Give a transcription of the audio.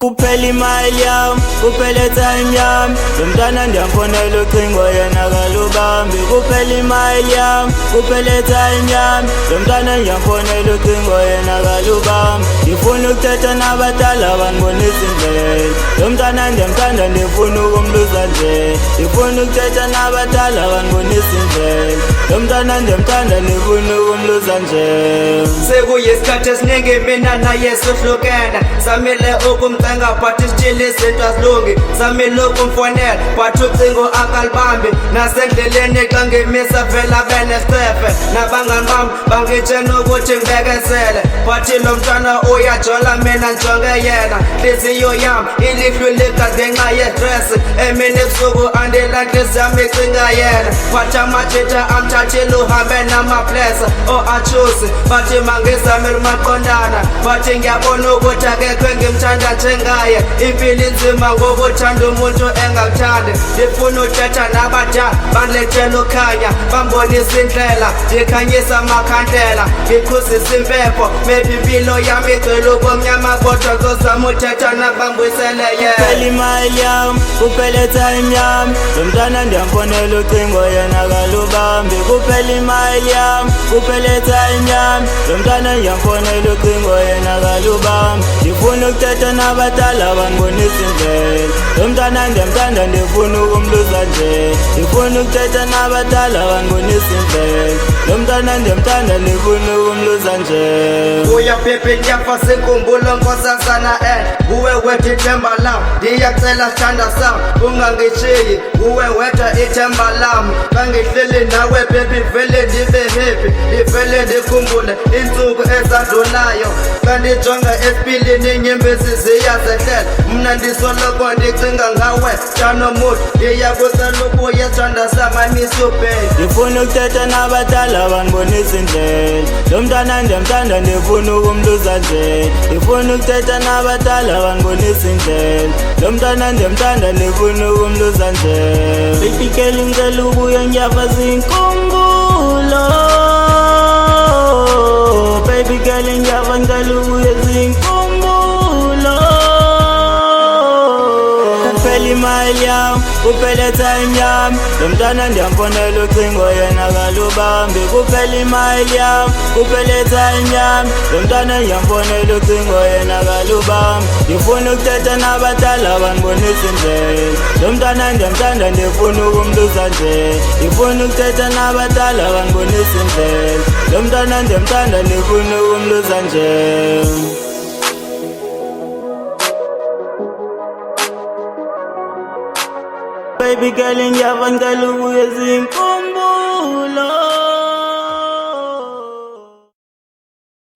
kuphela imali yami, kuphela time yami, lo mntwana ndiyamfonela ucingo yena kalubambi. Kuphela imali yami, kuphela time yami, lo mntwana ndiyamfonela ucingo yena kalubambi. Ngifuna ukuthetha nabadala bandibonisa indlela, lo mntwana ndiyamthanda ndifuna ukumluza nje. Ngifuna ukuthetha nabadala bandibonisa indlela, lo mntwana ndiyamthanda ndifuna ukumluza nje. Sekuyisikhathi esiningi mina naye sihlukene, samile ukumcenga but still izinto azilungi, samile ukumfonela but ucingo akalibambi. Nasendleleni xa ngimisa vela benestefe, nabangani bami bangitshela ukuthi ngibekezele, but lo mntwana uyajola mina njonge yena. Nhliziyo yami ilihlulika ngenxa yestress, emini ebusuku andila nhliziyo yami icinga yena. But amajita amthathile uhambe namaplesa achusi, but mangizamile umaqondana, but ngiyabona ukuthi akekho engimthanda njengaye. Impilo inzima ngokuthanda umuntu engakuthandi, ngifuna uthetha nabadala bandilethela ukhanya, bambonisa indlela, ngikhanyisa amakhandlela, ngiqhuzisa impepho. Maybe impilo yami igcwele ubumnyama kodwa ngizozama uthetha nabambuyisele yena. Kuphela imali yami, kuphela time yami, lo mntwana ndiyamfonela ucingo yena kalubambi. Kuphela imali yami, kuphela time yami, lo mntwana ndiyamfonela ucingo yena kalubambi. Ngifuna ukuthetha nabadala bandibonisa indlela, lo mntwana ndiyamthanda ndifuna ukumluza nje. Ngifuna ukuthetha nabadala bandibonisa indlela, lo mntwana ndiyamthanda ndifuna ukumluza nje. Uya phephe nyafa senkumbulo nkosazana nguwe wethu ithemba lam, ndiyacela sithanda sam ungangishiyi, nguwe wedwa ithemba lam. Xa ngihleli nawe baby vele ndibe happy, ndivele ndikhumbule iintsuku ezadlulayo. Xa ndijonga esipilini inyembezi ziyazehlela, mna ndisoloko ndicinga ngawe janomuthi, ndiyakusela ubuye sithanda sam I miss you babe. Ngifuna ukuthetha nabadala bandibonisa indlela, lo mntwana ndiyamthanda ndifuna ukumluza nje. Ngifuna ukuthetha nabadala bandibonisa indlela, lo mntwana ndiyamthanda ndifuna ukumluza nje. Baby girl ngicela ubuye ngiyafa zinkumbulo, baby girl ngiyafa ngicela ubuye zinkumbulo. Kuphela imali yami, kuphela time yami, lo mntwana ndiyamfonela ucingo yena kalubambi. Kuphela imali yami, kuphela time yami, lo mntwana ndiyamfonela ucingo yena kalubambi. Ngifuna ukuthetha nabadala bandibonisa indlela, lo mntwana ndiyamthanda ndifuna ukumluza nje. Ngifuna ukuthetha nabadala bandibonisa indlela, lo mntwana ndiyamthanda ndifuna ukumluza nje. Baby girl ngiyafa ngicela ubuye zinkumbulo.